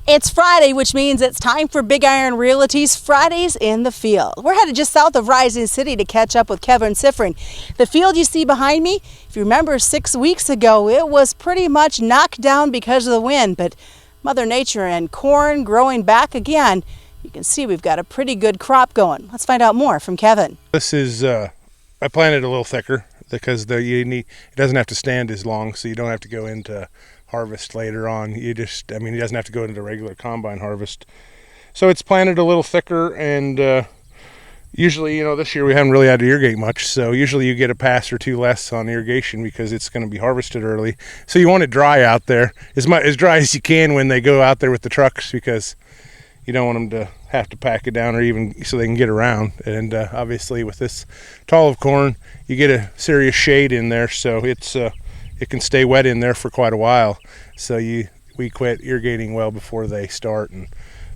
It's Friday, which means it's time for Big Iron Realty's Fridays in the Field. We're headed just south of Rising City to catch up with Kevin Siffring. The field you see behind me, if you remember 6 weeks ago, it was pretty much knocked down because of the wind, but Mother Nature and corn growing back again. You can see we've got a pretty good crop going. Let's find out more from Kevin. This is, I planted a little thicker because it doesn't have to stand as long, so you don't have to go into harvest later on. It doesn't have to go into regular combine harvest. So it's planted a little thicker, and usually, this year we haven't really had to irrigate much, so usually you get a pass or two less on irrigation because it's going to be harvested early. So you want it dry out there, as dry as you can when they go out there with the trucks, because you don't want them to have to pack it down, or even so they can get around. And obviously with this tall of corn, you get a serious shade in there, so it can stay wet in there for quite a while. So we quit irrigating well before they start. And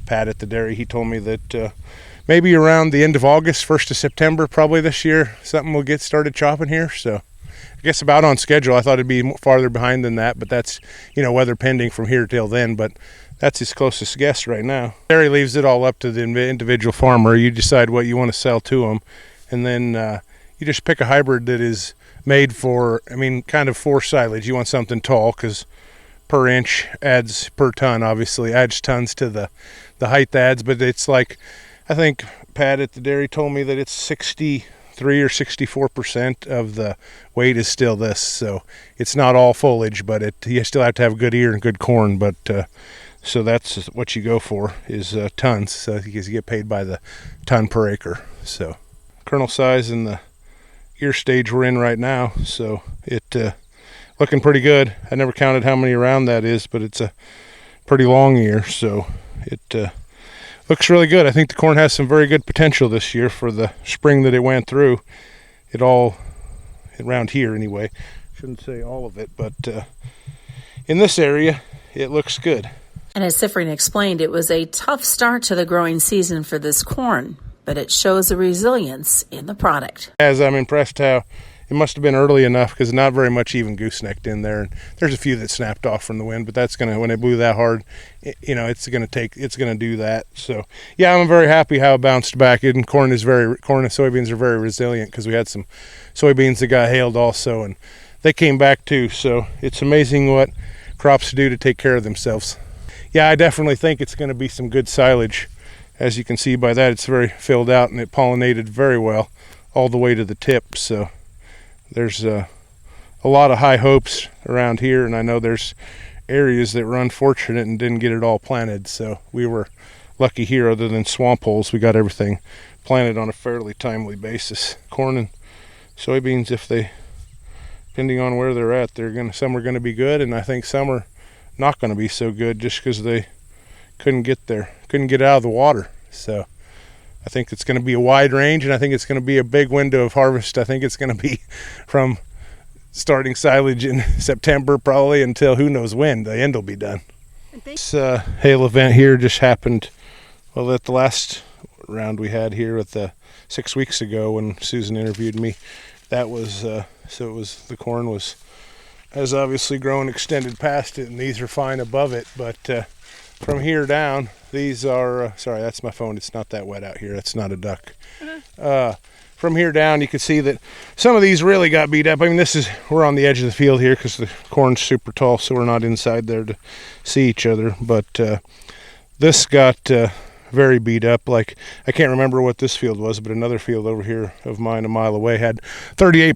Pat at the dairy, he told me that maybe around the end of August, 1st of September, probably this year, something will get started chopping here. So I guess about on schedule. I thought it'd be farther behind than that, but that's, weather pending from here till then. But that's his closest guess right now. Dairy leaves it all up to the individual farmer. You decide what you want to sell to them, and then you just pick a hybrid that is made for, kind of for silage. You want something tall because per inch adds per ton, obviously adds tons to the height adds, but it's like, I think Pat at the dairy told me that it's 63 or 64% of the weight is still this. So it's not all foliage, but you still have to have good ear and good corn. But so that's what you go for, is tons, so because you get paid by the ton per acre. So kernel size and the ear stage we're in right now, so it looking pretty good. I never counted how many around that is, but it's a pretty long ear, so it looks really good. I think the corn has some very good potential this year for the spring that it went through. It all around here anyway, shouldn't say all of it, but in this area it looks good. And as Siffring explained, it was a tough start to the growing season for this corn, but it shows a resilience in the product. As I'm impressed how it must have been early enough, because not very much even goosenecked in there. And there's a few that snapped off from the wind, but that's when it blew that hard, it's going to do that. So yeah, I'm very happy how it bounced back. And corn and soybeans are very resilient, because we had some soybeans that got hailed also, and they came back too. So it's amazing what crops do to take care of themselves. Yeah, I definitely think it's going to be some good silage. As you can see by that, it's very filled out, and it pollinated very well all the way to the tip. So there's a lot of high hopes around here, and I know there's areas that were unfortunate and didn't get it all planted. So we were lucky here, other than swamp holes. We got everything planted on a fairly timely basis. Corn and soybeans, depending on where they're at, some are going to be good, and I think some are not going to be so good just because they couldn't get out of the water. So I think it's going to be a wide range, and I think it's going to be a big window of harvest. I think it's going to be from starting silage in September probably until who knows when the end will be done. This hail event here just happened at the last round we had here with 6 weeks ago when Susan interviewed me. That was the corn has obviously grown, extended past it, and these are fine above it, but from here down, these are, sorry, that's my phone. It's not that wet out here. That's not a duck. From here down, you can see that some of these really got beat up. We're on the edge of the field here because the corn's super tall, so we're not inside there to see each other. But this got very beat up. Like, I can't remember what this field was, but another field over here of mine a mile away had 38%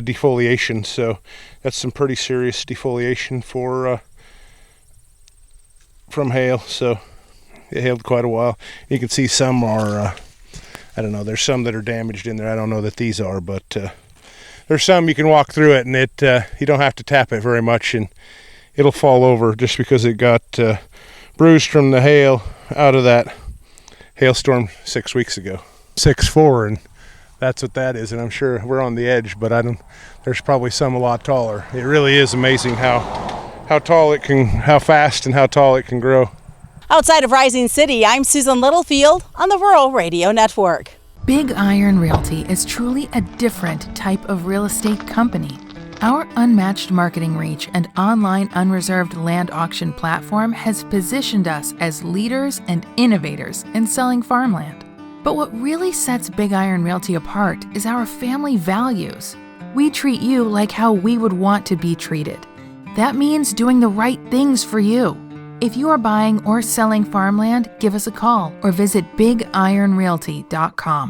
defoliation. So that's some pretty serious defoliation from hail. So it hailed quite a while. You can see some are I don't know, there's some that are damaged in there. I don't know that these are, but there's some you can walk through it, and you don't have to tap it very much, and it'll fall over just because it got bruised from the hail out of that hailstorm 6 weeks ago. 6'4", and that's what that is. And I'm sure we're on the edge, but there's probably some a lot taller. It really is amazing how tall it can, how fast and how tall it can grow. Outside of Rising City, I'm Susan Littlefield on the Rural Radio Network. Big Iron Realty is truly a different type of real estate company. Our unmatched marketing reach and online unreserved land auction platform has positioned us as leaders and innovators in selling farmland. But what really sets Big Iron Realty apart is our family values. We treat you like how we would want to be treated. That means doing the right things for you. If you are buying or selling farmland, give us a call or visit bigironrealty.com.